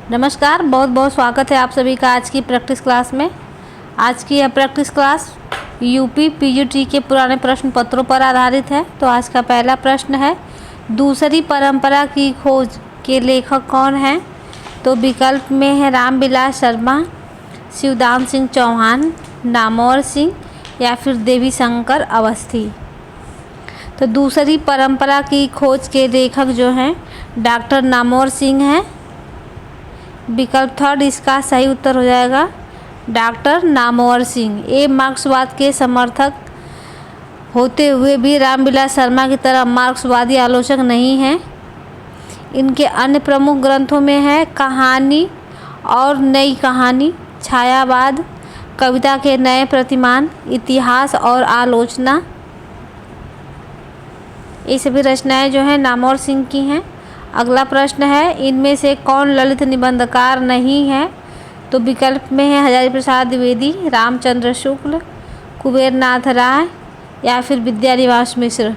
नमस्कार, बहुत बहुत स्वागत है आप सभी का आज की प्रैक्टिस क्लास में। आज की यह प्रैक्टिस क्लास यूपी पीजीटी के पुराने प्रश्न पत्रों पर आधारित है। तो आज का पहला प्रश्न है, दूसरी परंपरा की खोज के लेखक कौन हैं? तो विकल्प में है रामविलास शर्मा, शिवदान सिंह चौहान, नामवर सिंह या फिर देवी शंकर अवस्थी। तो दूसरी परंपरा की खोज के लेखक जो हैं डॉक्टर नामवर सिंह हैं। विकल्प थर्ड इसका सही उत्तर हो जाएगा डॉक्टर नामवर सिंह। ये मार्क्सवाद के समर्थक होते हुए भी रामविलास शर्मा की तरह मार्क्सवादी आलोचक नहीं हैं। इनके अन्य प्रमुख ग्रंथों में है कहानी और नई कहानी, छायावाद, कविता के नए प्रतिमान, इतिहास और आलोचना। ये सभी रचनाएं जो हैं नामवर सिंह की हैं। अगला प्रश्न है, इनमें से कौन ललित निबंधकार नहीं है? तो विकल्प में है हजारी प्रसाद द्विवेदी, रामचंद्र शुक्ल, कुबेर नाथ राय या फिर विद्यानिवास मिश्र।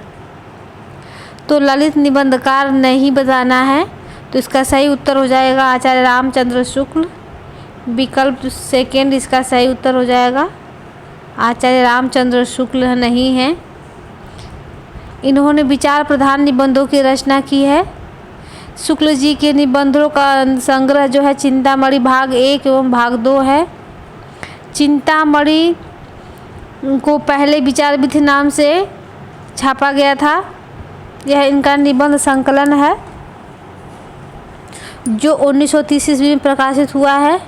तो ललित निबंधकार नहीं बताना है, तो इसका सही उत्तर हो जाएगा आचार्य रामचंद्र शुक्ल। विकल्प सेकेंड इसका सही उत्तर हो जाएगा आचार्य रामचंद्र शुक्ल नहीं है। इन्होंने विचार प्रधान निबंधों की रचना की है। शुक्ल जी के निबंधों का संग्रह जो है चिंतामणि भाग 1 एवं भाग 2 है। चिंतामणि को पहले विचार विधि नाम से छापा गया था। यह इनका निबंध संकलन है जो 1930 ईस्वी में प्रकाशित हुआ है।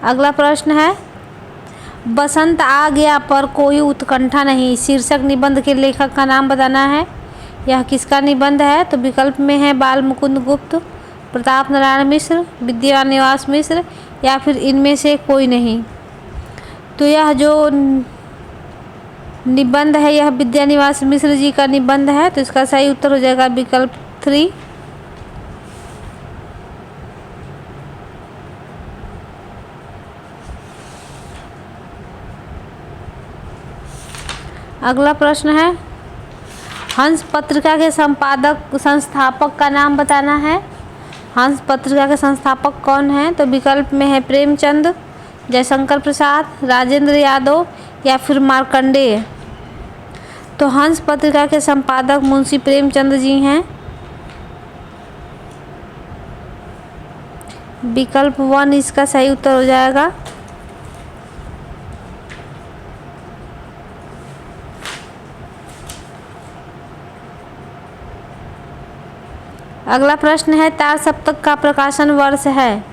अगला प्रश्न है, बसंत आ गया पर कोई उत्कंठा नहीं शीर्षक निबंध के लेखक का नाम बताना है। यह किसका निबंध है? तो विकल्प में है बाल मुकुंद गुप्त, प्रताप नारायण मिश्र, विद्यानिवास मिश्र या फिर इनमें से कोई नहीं। तो यह जो निबंध है यह विद्यानिवास मिश्र जी का निबंध है। तो इसका सही उत्तर हो जाएगा विकल्प 3। अगला प्रश्न है, हंस पत्रिका के संस्थापक का नाम बताना है। हंस पत्रिका के संस्थापक कौन हैं? तो विकल्प में है प्रेमचंद, जयशंकर प्रसाद, राजेंद्र यादव या फिर मार्कंडेय। तो हंस पत्रिका के संपादक मुंशी प्रेमचंद जी हैं। विकल्प 1 इसका सही उत्तर हो जाएगा। अगला प्रश्न है, तार सप्तक का प्रकाशन वर्ष है।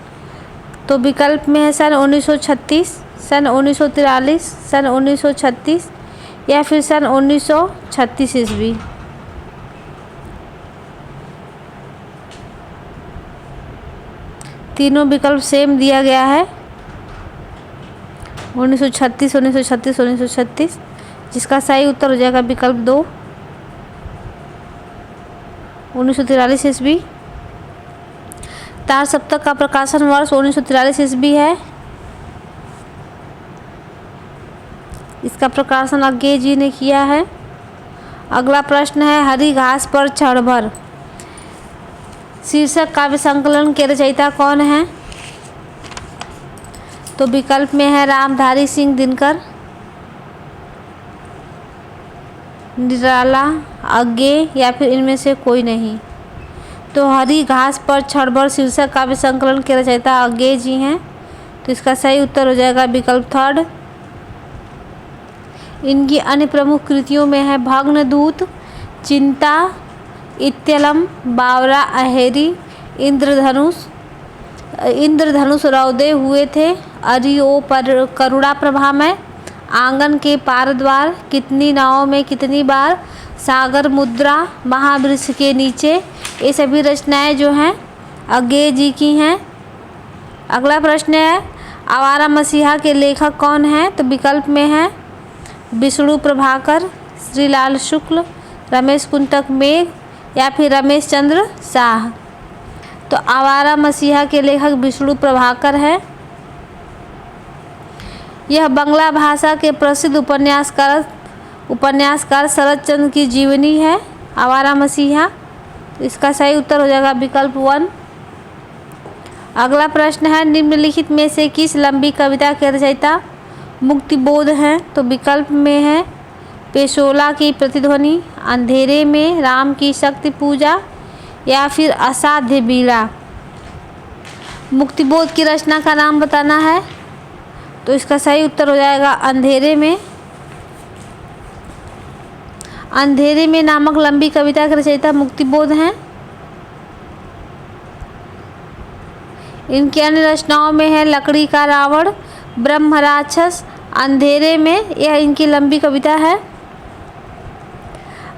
तो विकल्प में है सन 1936, सन 1943, सन 1936 या फिर सन 1936 ईस्वी। तीनों विकल्प सेम दिया गया है 1936, 1936, 1936, जिसका सही उत्तर हो जाएगा विकल्प 2 1943 ईस्वी। तार सप्तक का प्रकाशन वर्ष 1943 ईस्वी है। इसका प्रकाशन अज्ञे जी ने किया है। अगला प्रश्न है, हरी घास पर क्षणभर शीर्षक काव्य संकलन के रचयिता कौन है? तो विकल्प में है रामधारी सिंह दिनकर, निराला, अज्ञे या फिर इनमें से कोई नहीं। तो हरी घास पर क्षणभर शीर्षक काव्य संकलन के रचयिता अज्ञे जी हैं। तो इसका सही उत्तर हो जाएगा विकल्प 3। इनकी अन्य प्रमुख कृतियों में है भग्नदूत, चिंता, इत्यलम, बावरा अहेरी, इंद्रधनुष रौदे हुए थे, अरिओ पर करुणा प्रभा में, आंगन के पार द्वार, कितनी नावों में कितनी बार, सागर मुद्रा, महावृक्ष के नीचे। ये सभी रचनाएं जो हैं अज्ञे जी की हैं। अगला प्रश्न है, आवारा मसीहा के लेखक कौन हैं? तो विकल्प में है विष्णु प्रभाकर, श्रीलाल शुक्ल, रमेश कुंतक मेघ या फिर रमेश चंद्र शाह। तो आवारा मसीहा के लेखक विष्णु प्रभाकर है। यह बंगला भाषा के प्रसिद्ध उपन्यासकार शरद चंद्र की जीवनी है आवारा मसीहा। इसका सही उत्तर हो जाएगा विकल्प 1। अगला प्रश्न है निम्नलिखित में से किस लंबी कविता के रचयिता मुक्तिबोध हैं? तो विकल्प में है पेशोला की प्रतिध्वनि, अंधेरे में, राम की शक्ति पूजा या फिर असाध्य बीड़ा। मुक्तिबोध की रचना का नाम बताना है, तो इसका सही उत्तर हो जाएगा अंधेरे में। अंधेरे में नामक लंबी कविता के रचयिता मुक्तिबोध हैं। इनकी अन्य रचनाओं में है लकड़ी का रावण, ब्रह्म राक्षस, अंधेरे में, यह इनकी लंबी कविता है।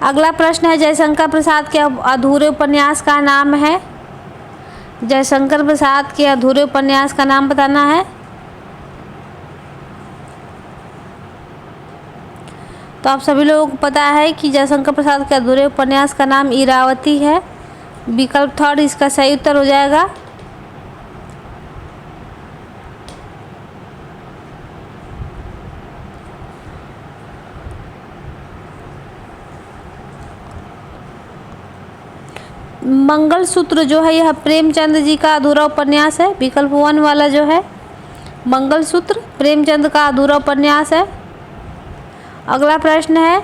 अगला प्रश्न है जयशंकर प्रसाद के अधूरे उपन्यास का नाम है। जयशंकर प्रसाद के अधूरे उपन्यास का नाम बताना है। तो आप सभी लोगों को पता है कि जयशंकर प्रसाद के अधूरे उपन्यास का नाम इरावती है। विकल्प 3 इसका सही उत्तर हो जाएगा। मंगलसूत्र जो है यह प्रेमचंद जी का अधूरा उपन्यास है। विकल्प 1 वाला जो है मंगलसूत्र प्रेमचंद का अधूरा उपन्यास है। अगला प्रश्न है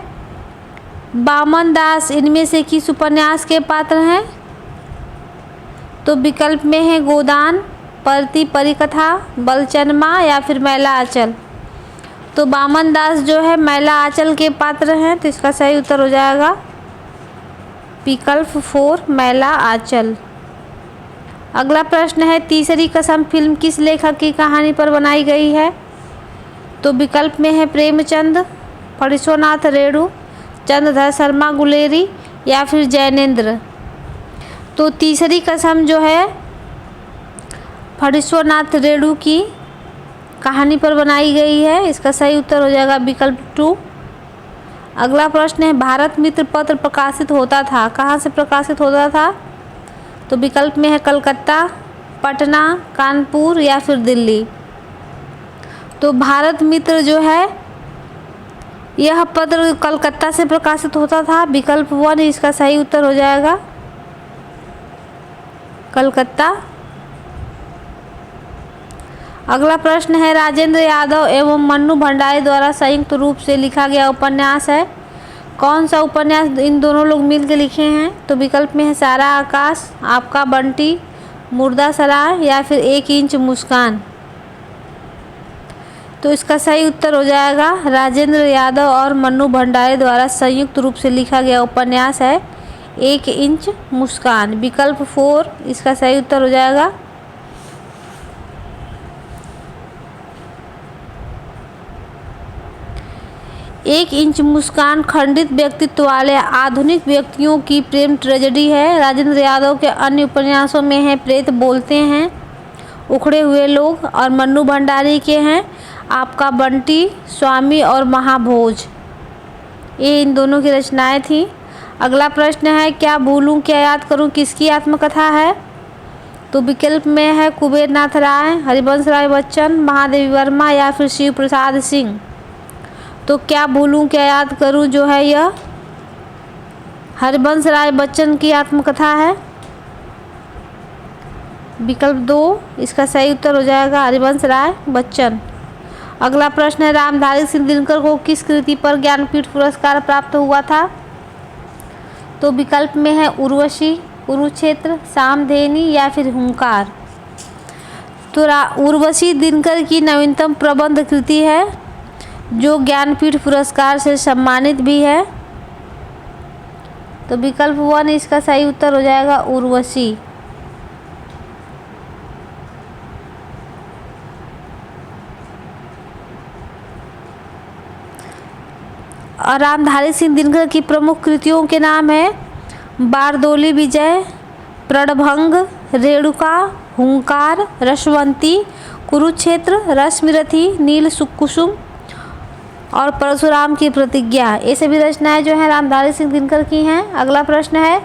बामन दास इनमें से किस उपन्यास के पात्र हैं? तो विकल्प में है गोदान, परती परिकथा, बलचनमा या फिर मैला आंचल। तो बामन दास जो है मैला आंचल के पात्र हैं, तो इसका सही उत्तर हो जाएगा विकल्प 4 मैला आंचल। अगला प्रश्न है तीसरी कसम फिल्म किस लेखक की कहानी पर बनाई गई है? तो विकल्प में है प्रेमचंद, फणीश्वरनाथ रेणु, चंद्रधर शर्मा गुलेरी या फिर जैनेन्द्र। तो तीसरी कसम जो है फणीश्वरनाथ रेणु की कहानी पर बनाई गई है, इसका सही उत्तर हो जाएगा विकल्प 2। अगला प्रश्न है भारत मित्र पत्र प्रकाशित होता था, कहाँ से प्रकाशित होता था? तो विकल्प में है कलकत्ता, पटना, कानपुर या फिर दिल्ली। तो भारत मित्र जो है यह पत्र कलकत्ता से प्रकाशित होता था। विकल्प 1 इसका सही उत्तर हो जाएगा कलकत्ता। अगला प्रश्न है राजेंद्र यादव एवं मन्नू भंडारी द्वारा संयुक्त रूप से लिखा गया उपन्यास है। कौन सा उपन्यास इन दोनों लोग मिलकर लिखे हैं? तो विकल्प में है सारा आकाश, आपका बंटी, मुर्दा सराय या फिर 1 इंच मुस्कान। तो इसका सही उत्तर हो जाएगा राजेंद्र यादव और मन्नू भंडारी द्वारा संयुक्त रूप से लिखा गया उपन्यास है 1 इंच मुस्कान। विकल्प 4 इसका सही उत्तर हो जाएगा। एक इंच मुस्कान खंडित व्यक्तित्व वाले आधुनिक व्यक्तियों की प्रेम ट्रेजेडी है। राजेंद्र यादव के अन्य उपन्यासों में है प्रेत बोलते हैं, उखड़े हुए लोग, और मन्नू भंडारी के हैं आपका बंटी, स्वामी और महाभोज। ये इन दोनों की रचनाएं थी। अगला प्रश्न है क्या भूलूं क्या याद करूं किसकी आत्मकथा है? तो विकल्प में है कुबेर नाथ राय, हरिवंश राय बच्चन, महादेवी वर्मा या फिर शिव प्रसाद सिंह। तो क्या भूलूं क्या याद करूं जो है यह हरिवंश राय बच्चन की आत्मकथा है। विकल्प 2 इसका सही उत्तर हो जाएगा हरिवंश राय बच्चन। अगला प्रश्न है रामधारी सिंह दिनकर को किस कृति पर ज्ञानपीठ पुरस्कार प्राप्त हुआ था? तो विकल्प में है उर्वशी, कुरुक्षेत्र, सामधेनी या फिर हुंकार। तो उर्वशी दिनकर की नवीनतम प्रबंध कृति है जो ज्ञानपीठ पुरस्कार से सम्मानित भी है। तो विकल्प 1 इसका सही उत्तर हो जाएगा उर्वशी। और रामधारी सिंह दिनकर की प्रमुख कृतियों के नाम है बारदोली विजय, प्रणभंग, रेणुका, हुंकार, रसवंती, कुरुक्षेत्र, रश्मिरथी, नील कुसुम और परशुराम की प्रतिज्ञा। ये सभी रचनाएं जो हैं रामधारी सिंह दिनकर की हैं। अगला प्रश्न है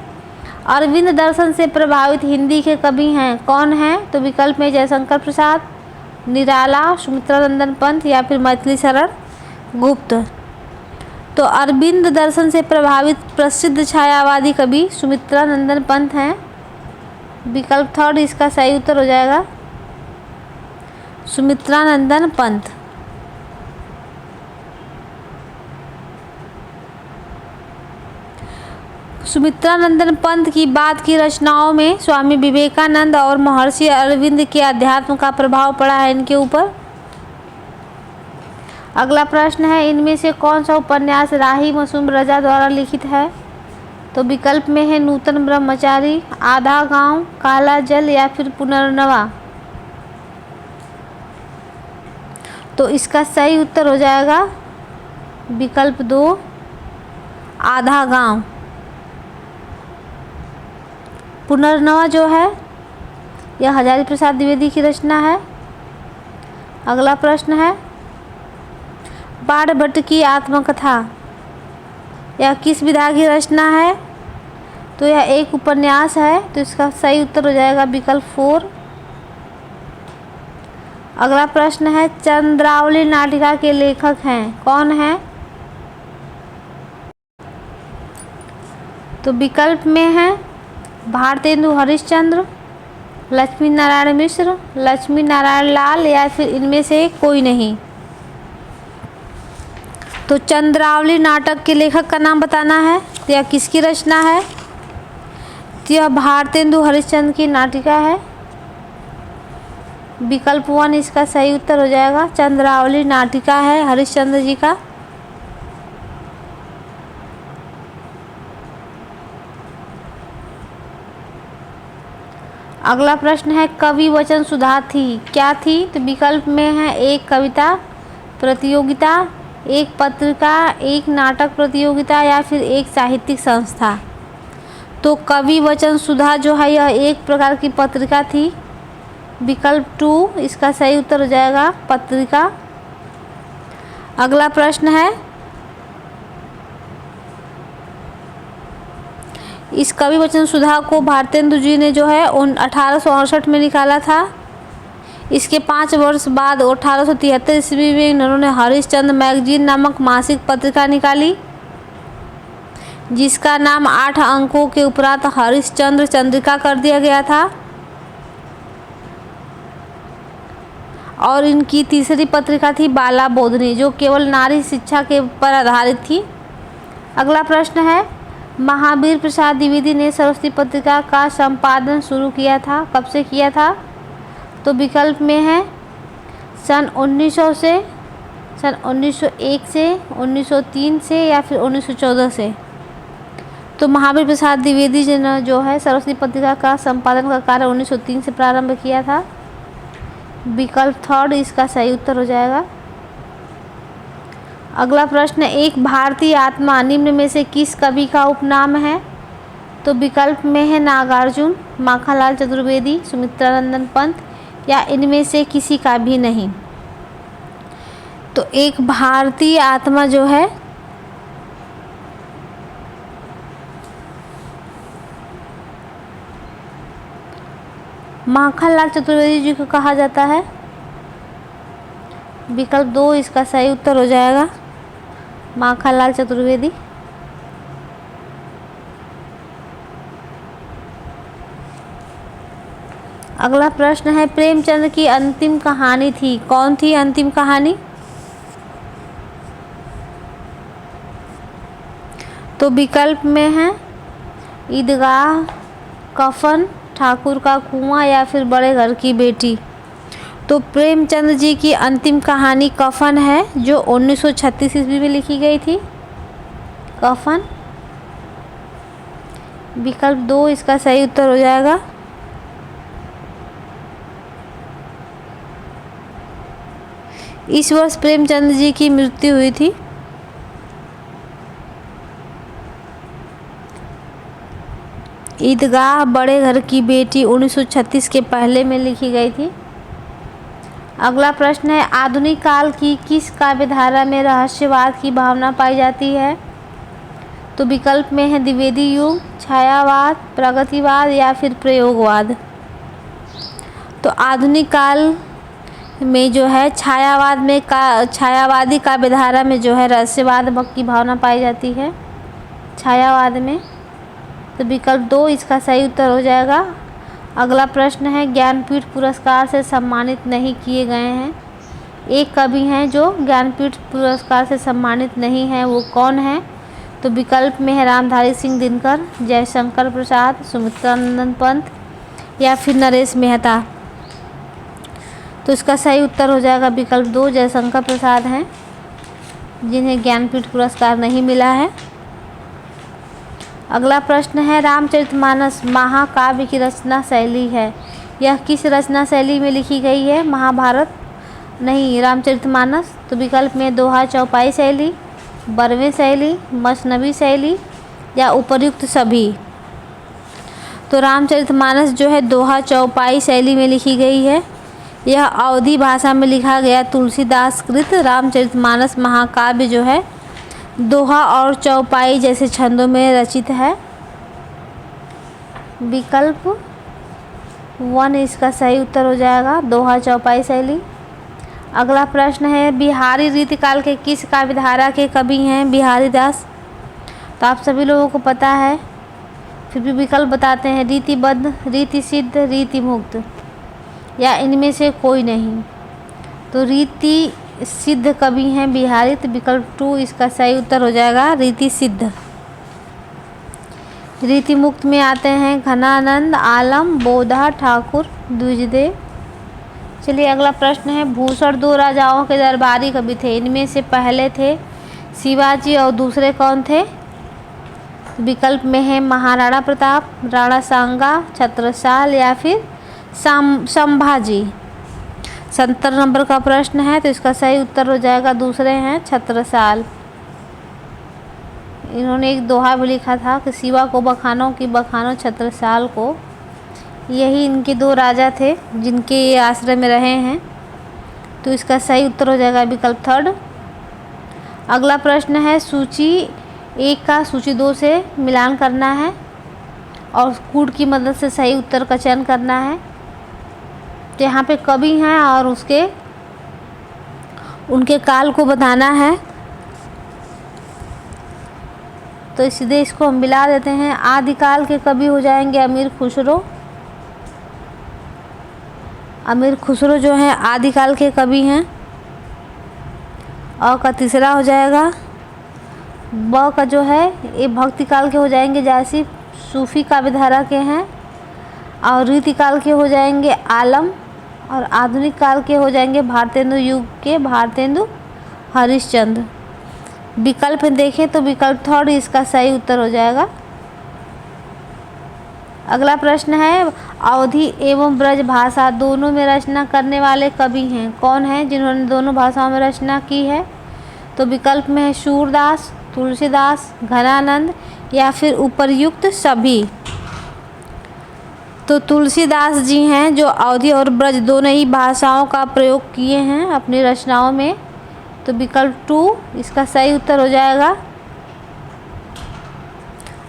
अरविंद दर्शन से प्रभावित हिंदी के कवि हैं कौन हैं? तो विकल्प में जयशंकर प्रसाद, निराला, सुमित्रा नंदन पंत या फिर मैथिली शरण गुप्त। तो अरविंद दर्शन से प्रभावित प्रसिद्ध छायावादी कवि सुमित्रानंदन पंत हैं। विकल्प थर्ड इसका सही उत्तर हो जाएगा सुमित्रानंदन पंत। सुमित्रानंदन पंत की बाद की रचनाओं में स्वामी विवेकानंद और महर्षि अरविंद के अध्यात्म का प्रभाव पड़ा है इनके ऊपर। अगला प्रश्न है, इनमें से कौन सा उपन्यास राही मासूम रजा द्वारा लिखित है? तो विकल्प में है नूतन ब्रह्मचारी, आधा गांव, काला जल या फिर पुनर्नवा। तो इसका सही उत्तर हो जाएगा विकल्प 2 आधा गांव। पुनर्नवा जो है यह हजारी प्रसाद द्विवेदी की रचना है। अगला प्रश्न है, बाणभट्ट की आत्मकथा यह किस विधा की रचना है? तो यह एक उपन्यास है, तो इसका सही उत्तर हो जाएगा विकल्प 4। अगला प्रश्न है, चंद्रावली नाटिका के लेखक हैं कौन हैं? तो विकल्प में है भारतेंदु हरिश्चंद्र, लक्ष्मी नारायण मिश्र, लक्ष्मी नारायण लाल या फिर इनमें से कोई नहीं। तो चंद्रावली नाटक के लेखक का नाम बताना है। तो यह किसकी रचना है? तो यह भारतेंदु हरिश्चंद्र की नाटिका है। विकल्प 1 इसका सही उत्तर हो जाएगा। चंद्रावली नाटिका है हरिश्चंद्र जी का। अगला प्रश्न है, कवि वचन सुधा थी क्या थी? तो विकल्प में है एक कविता प्रतियोगिता, एक पत्रिका, एक नाटक प्रतियोगिता या फिर एक साहित्यिक संस्था। तो कवि वचन सुधा जो है यह एक प्रकार की पत्रिका थी। विकल्प 2 इसका सही उत्तर हो जाएगा पत्रिका। अगला प्रश्न है, इस कवि वचन सुधा को भारतेंदु जी ने जो है 1868 में निकाला था। इसके 5 वर्ष बाद 1873 ईस्वी में इन्होंने हरिश्चंद्र मैगजीन नामक मासिक पत्रिका निकाली, जिसका नाम 8 अंकों के उपरांत हरिश्चंद्र चंद्रिका कर दिया गया था। और इनकी तीसरी पत्रिका थी बाला बोधनी, जो केवल नारी शिक्षा के पर आधारित थी। अगला प्रश्न है, महावीर प्रसाद द्विवेदी ने सरस्वती पत्रिका का संपादन शुरू किया था, कब से किया था? तो विकल्प में है सन 1900 से, सन 1901 से, 1903 से या फिर 1914 से। तो महावीर प्रसाद द्विवेदी जी ने जो है सरस्वती पत्रिका का संपादन का कार्य 1903 से प्रारंभ किया था। विकल्प 3 इसका सही उत्तर हो जाएगा। अगला प्रश्न, एक भारतीय आत्मा निम्न में से किस कवि का उपनाम है? तो विकल्प में है नागार्जुन, माखनलाल चतुर्वेदी, सुमित्रानंदन पंत या इनमें से किसी का भी नहीं। तो एक भारतीय आत्मा जो है माखनलाल चतुर्वेदी जी को कहा जाता है। विकल्प 2 इसका सही उत्तर हो जाएगा माखनलाल चतुर्वेदी। अगला प्रश्न है, प्रेमचंद की अंतिम कहानी थी कौन थी अंतिम कहानी? तो विकल्प में है ईदगाह, कफन, ठाकुर का कुआं या फिर बड़े घर की बेटी। तो प्रेमचंद जी की अंतिम कहानी कफन है, जो 1936 ईस्वी में लिखी गई थी। कफन। विकल्प 2 इसका सही उत्तर हो जाएगा। इस वर्ष प्रेमचंद जी की मृत्यु हुई थी। ईदगाह, बड़े घर की बेटी 1936 के पहले में लिखी गई थी। अगला प्रश्न है, आधुनिक काल की किस काव्य धारा में रहस्यवाद की भावना पाई जाती है? तो विकल्प में है द्विवेदी युग, छायावाद, प्रगतिवाद या फिर प्रयोगवाद। तो आधुनिक काल में जो है छायावादी काव्यधारा में जो है रहस्यवाद की भावना पाई जाती है। छायावाद में तो विकल्प 2 इसका सही उत्तर हो जाएगा। अगला प्रश्न है ज्ञानपीठ पुरस्कार से सम्मानित नहीं किए गए हैं। एक कवि हैं जो ज्ञानपीठ पुरस्कार से सम्मानित नहीं है, वो कौन है? तो विकल्प में है रामधारी सिंह दिनकर, जयशंकर प्रसाद, सुमित्रानंद पंत या फिर नरेश मेहता। तो इसका सही उत्तर हो जाएगा विकल्प 2 जयशंकर प्रसाद हैं, जिन्हें ज्ञानपीठ पुरस्कार नहीं मिला है। अगला प्रश्न है रामचरितमानस महाकाव्य की रचना शैली है। यह किस रचना शैली में लिखी गई है? महाभारत नहीं, रामचरितमानस। तो विकल्प में दोहा चौपाई शैली, बरवे शैली, मसनवी शैली या उपर्युक्त सभी। तो रामचरितमानस जो है दोहा चौपाई शैली में लिखी गई है। यह अवधी भाषा में लिखा गया तुलसीदास कृत रामचरितमानस महाकाव्य जो है दोहा और चौपाई जैसे छंदों में रचित है। विकल्प 1 इसका सही उत्तर हो जाएगा, दोहा चौपाई शैली। अगला प्रश्न है बिहारी रीतिकाल के किस काव्यधारा के कवि हैं? बिहारी दास। तो आप सभी लोगों को पता है, फिर भी विकल्प बताते हैं, रीतिबद्ध, रीति सिद्ध, रीति मुक्त या इनमें से कोई नहीं। तो रीति सिद्ध कवि हैं बिहारी। तो विकल्प 2 इसका सही उत्तर हो जाएगा, रीति सिद्ध। रीति मुक्त में आते हैं घनानंद, आलम, बोधा, ठाकुर, द्विजदेव। चलिए अगला प्रश्न है भूषण 2 राजाओं के दरबारी कवि थे। इनमें से पहले थे शिवाजी और दूसरे कौन थे? विकल्प में है महाराणा प्रताप, राणा सांगा, छत्रसाल या फिर संभाजी। 70 नंबर का प्रश्न है, तो इसका सही उत्तर हो जाएगा दूसरे हैं छत्रसाल। इन्होंने एक दोहा भी लिखा था कि शिवा को बखानो की बखानो छत्रसाल को। यही इनके 2 राजा थे जिनके ये आश्रय में रहे हैं। तो इसका सही उत्तर हो जाएगा विकल्प 3। अगला प्रश्न है सूची 1 का सूची 2 से मिलान करना है और कूट की मदद से सही उत्तर का चयन करना है। तो यहाँ पे कवि हैं और उनके काल को बताना है। तो सीधे इसको हम मिला देते हैं। आदिकाल के कवि हो जाएंगे अमीर खुसरो। अमीर खुसरो जो है आदिकाल के कवि हैं। अ का तीसरा हो जाएगा, ब का जो है ये भक्ति काल के हो जाएंगे, जैसे सूफी काव्यधारा के हैं। और रीतिकाल के हो जाएंगे आलम और आधुनिक काल के हो जाएंगे भारतेंदु युग के भारतेंदु हरिश्चंद्र। विकल्प में देखें तो विकल्प 3 इसका सही उत्तर हो जाएगा। अगला प्रश्न है अवधी एवं ब्रज भाषा दोनों में रचना करने वाले कवि हैं। कौन हैं जिन्होंने दोनों भाषाओं में रचना की है? तो विकल्प में है सूरदास, तुलसीदास, घनानंद या फिर उपर्युक्त सभी। तो तुलसीदास जी हैं जो अवधी और ब्रज दोनों ही भाषाओं का प्रयोग किए हैं अपनी रचनाओं में। तो विकल्प 2 इसका सही उत्तर हो जाएगा।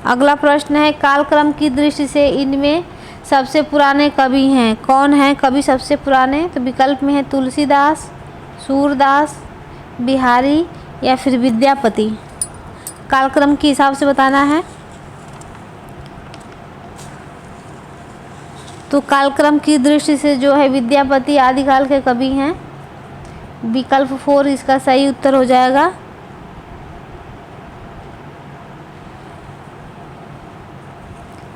अगला प्रश्न है कालक्रम की दृष्टि से इनमें सबसे पुराने कवि हैं। कौन हैं कवि सबसे पुराने? तो विकल्प में है तुलसीदास, सूरदास, बिहारी या फिर विद्यापति। कालक्रम के हिसाब से बताना है। तो कालक्रम की दृष्टि से जो है विद्यापति आदिकाल के कवि हैं। विकल्प 4 इसका सही उत्तर हो जाएगा।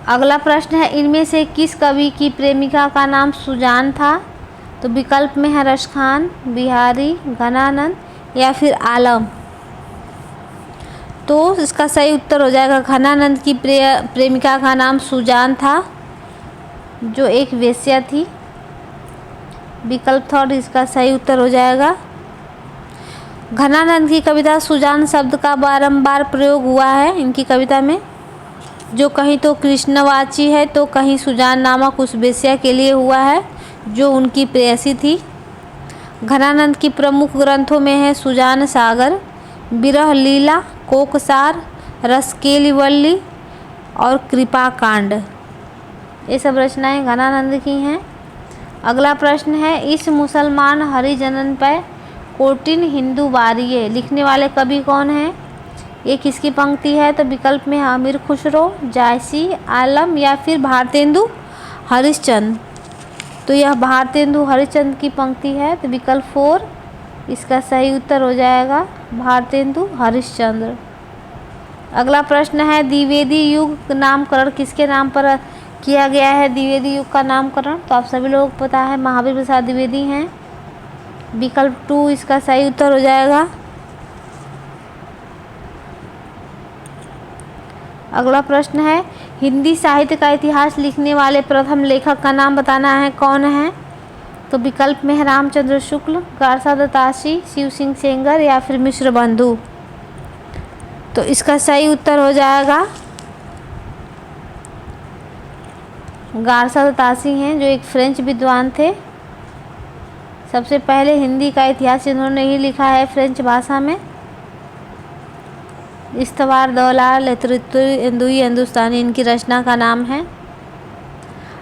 अगला प्रश्न है इनमें से किस कवि की प्रेमिका का नाम सुजान था? तो विकल्प में है रसखान, बिहारी, घनानंद या फिर आलम। तो इसका सही उत्तर हो जाएगा घनानंद की प्रेमिका का नाम सुजान था, जो एक वेश्या थी। विकल्प 3 इसका सही उत्तर हो जाएगा। घनानंद की कविता सुजान शब्द का बारंबार प्रयोग हुआ है इनकी कविता में, जो कहीं तो कृष्णवाची है तो कहीं सुजान नामक उस वेश्या के लिए हुआ है जो उनकी प्रेयसी थी। घनानंद की प्रमुख ग्रंथों में है सुजान सागर, विरह लीला, कोकसार, रसकेलिवल्ली और कृपा कांड। ये सब रचनाएं घनानंद की हैं। अगला प्रश्न है, इस मुसलमान हरिजनन पर कोटिन हिंदू बारिये लिखने वाले कवि कौन हैं? ये किसकी पंक्ति है? तो विकल्प में है अमीर खुसरो, जायसी आलम या फिर भारतेंदु हरिश्चंद्र। तो यह भारतेंदु हरिश्चंद्र की पंक्ति है। तो विकल्प 4 इसका सही उत्तर हो जाएगा, भारतेंदु हरिश्चंद्र। अगला प्रश्न है, द्विवेदी युग नामकरण किसके नाम पर किया गया है? द्विवेदी युग का नामकरण तो आप सभी लोगों को पता है, महावीर प्रसाद द्विवेदी हैं। विकल्प 2 इसका सही उत्तर हो जाएगा। अगला प्रश्न है, हिंदी साहित्य का इतिहास लिखने वाले प्रथम लेखक का नाम बताना है, कौन है? तो विकल्प में है रामचंद्र शुक्ल, गारसा दत्तासी, शिव सिंह सेंगर या फिर मिश्र बंधु। तो इसका सही उत्तर हो जाएगा गारसा दत्तासी हैं, जो एक फ्रेंच विद्वान थे। सबसे पहले हिंदी का इतिहास इन्होंने ही लिखा है फ्रेंच भाषा में। इस्तवार दौलाल हिंदुई हिंदुस्तानी इनकी रचना का नाम है।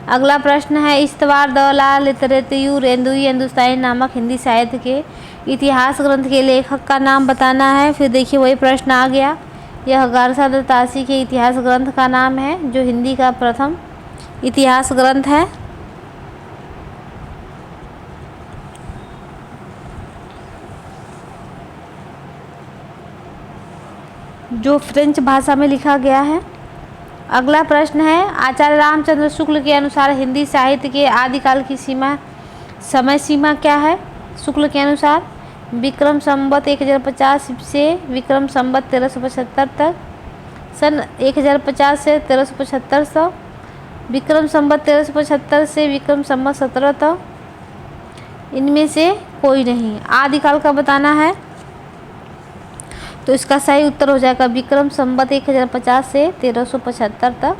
अगला प्रश्न है, इस्तवार दौलाल हिंदुई हिंदुस्तानी नामक हिंदी साहित्य के इतिहास ग्रंथ के लेखक का नाम बताना है। फिर देखिए वही प्रश्न आ गया, यह गारसा दत्तासी के इतिहास ग्रंथ का नाम है, जो हिंदी का प्रथम इतिहास ग्रंथ है। जो फ्रेंच भाषा में लिखा गया है। अगला प्रश्न है, आचार्य रामचंद्र शुक्ल के अनुसार हिंदी साहित्य के आदिकाल की समय सीमा क्या है? शुक्ल के अनुसार विक्रम संवत 1050 से विक्रम संवत 1375 तक, सन 1050 से 1375, विक्रम संवत 1375 से विक्रम संवत 17 तक, इनमें से कोई नहीं। आदिकाल का बताना है, तो इसका सही उत्तर हो जाएगा विक्रम संवत 1050 से 1375 तक।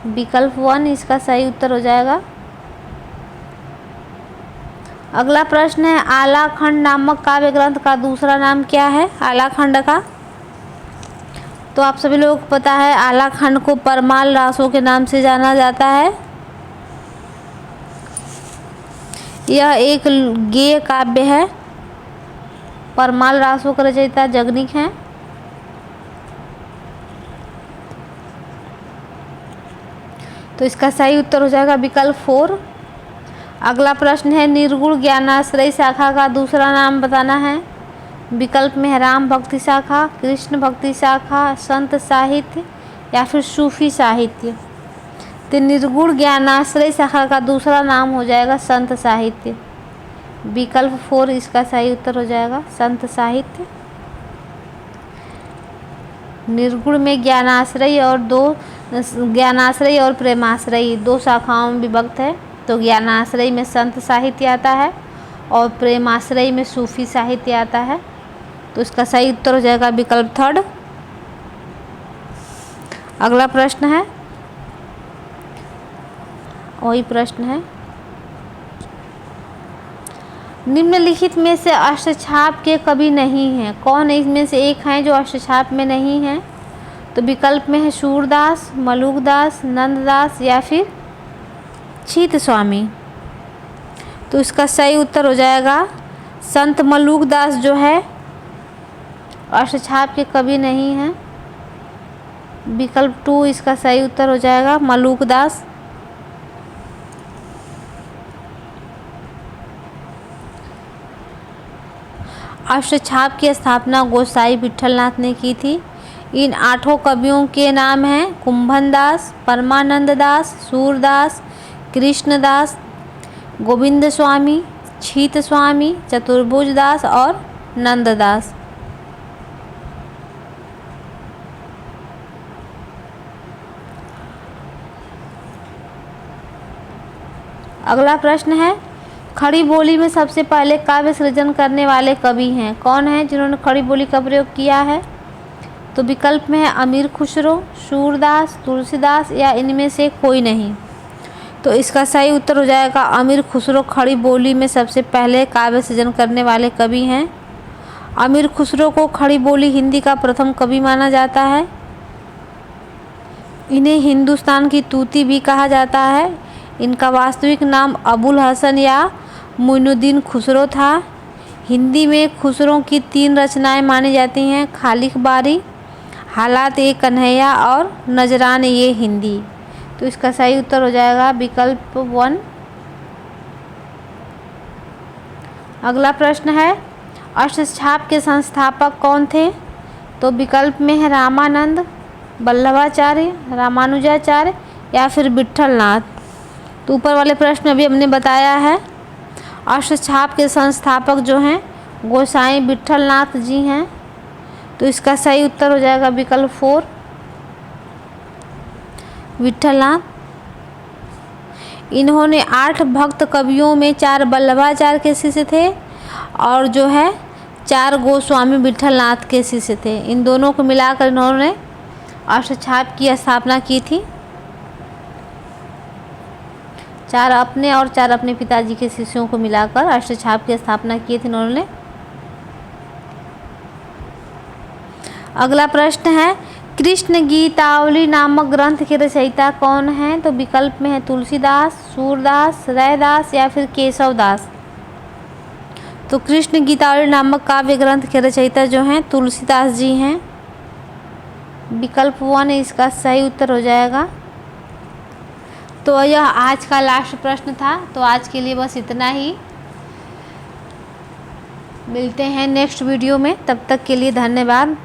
विकल्प 1 इसका सही उत्तर हो जाएगा। अगला प्रश्न है, आलाखंड नामक काव्य ग्रंथ का दूसरा नाम क्या है? आलाखंड का तो आप सभी लोगों को पता है, आलाखंड को परमाल रासों के नाम से जाना जाता है। यह एक गेय काव्य है। परमाल रासों का रचयिता जगनिक हैं। तो इसका सही उत्तर हो जाएगा विकल्प 4। अगला प्रश्न है, निर्गुण ज्ञानाश्रय शाखा का दूसरा नाम बताना है। विकल्प में है राम भक्ति शाखा, कृष्ण भक्ति शाखा, संत साहित्य या फिर सूफी साहित्य। तो निर्गुण ज्ञानाश्रय शाखा का दूसरा नाम हो जाएगा संत साहित्य। विकल्प 4 इसका सही उत्तर हो जाएगा, संत साहित्य। निर्गुण में ज्ञानाश्रय और प्रेमाश्रय दो शाखाओं में विभक्त है। तो ज्ञानाश्रय में संत साहित्य आता है और प्रेमाश्रय में सूफी साहित्य आता है। तो इसका सही उत्तर हो जाएगा विकल्प 3। अगला प्रश्न है, वही प्रश्न है, निम्नलिखित में से अष्टछाप के कवि नहीं हैं, कौन इसमें से एक हैं जो अष्टछाप में नहीं हैं? तो विकल्प में है सूरदास, मलुकदास, नंददास या फिर छीत स्वामी। तो इसका सही उत्तर हो जाएगा संत मलुकदास जो है अष्टछाप के कवि नहीं हैं। विकल्प 2 इसका सही उत्तर हो जाएगा, मलुकदास। अष्टछाप की स्थापना गोसाई विठलनाथ ने की थी। इन 8 कवियों के नाम हैं कुंभनदास, परमानंद दास, सूरदास, कृष्णदास, गोविंद स्वामी, छीत स्वामी, चतुर्भुज दास और नंददास। अगला प्रश्न है, खड़ी बोली में सबसे पहले काव्य सृजन करने वाले कवि हैं, कौन हैं जिन्होंने खड़ी बोली का प्रयोग किया है? तो विकल्प में है अमीर खुसरो, सूरदास, तुलसीदास या इनमें से कोई नहीं। तो इसका सही उत्तर हो जाएगा अमीर खुसरो खड़ी बोली में सबसे पहले काव्य सृजन करने वाले कवि हैं। अमीर खुसरो को खड़ी बोली हिंदी का प्रथम कवि माना जाता है। इन्हें हिंदुस्तान की तूती भी कहा जाता है। इनका वास्तविक नाम अबुल हसन या मोइनुद्दीन खुसरो था। हिंदी में खुसरो की 3 रचनाएं मानी जाती हैं, खालिक बारी, हालात ए कन्हैया और नजरान ये हिंदी। तो इसका सही उत्तर हो जाएगा विकल्प 1। अगला प्रश्न है, अष्टछाप के संस्थापक कौन थे? तो विकल्प में है रामानंद, वल्लभाचार्य, रामानुजाचार्य या फिर विट्ठलनाथ। तो ऊपर वाले प्रश्न अभी हमने बताया है। अष्टछाप के संस्थापक जो हैं गोसाई विट्ठलनाथ जी हैं। तो इसका सही उत्तर हो जाएगा विकल्प 4, विट्ठलनाथ। इन्होंने 8 भक्त कवियों में 4 वल्लभाचार्य के शिष्य थे और जो है 4 गोस्वामी विट्ठलनाथ के शिष्य थे। इन दोनों को मिलाकर इन्होंने अष्टछाप की स्थापना की थी। 4 अपने और 4 अपने पिताजी के शिष्यों को मिलाकर अष्टछाप की स्थापना की थी इन्होंने। अगला प्रश्न है, कृष्ण गीतावली नामक ग्रंथ के रचयिता कौन हैं? तो विकल्प में है तुलसीदास, सूरदास, रैदास या फिर केशवदास। तो कृष्ण गीतावली नामक काव्य ग्रंथ के रचयिता जो हैं तुलसीदास जी हैं। विकल्प 1 इसका सही उत्तर हो जाएगा। तो यह आज का लास्ट प्रश्न था। तो आज के लिए बस इतना ही। मिलते हैं नेक्स्ट वीडियो में, तब तक के लिए धन्यवाद।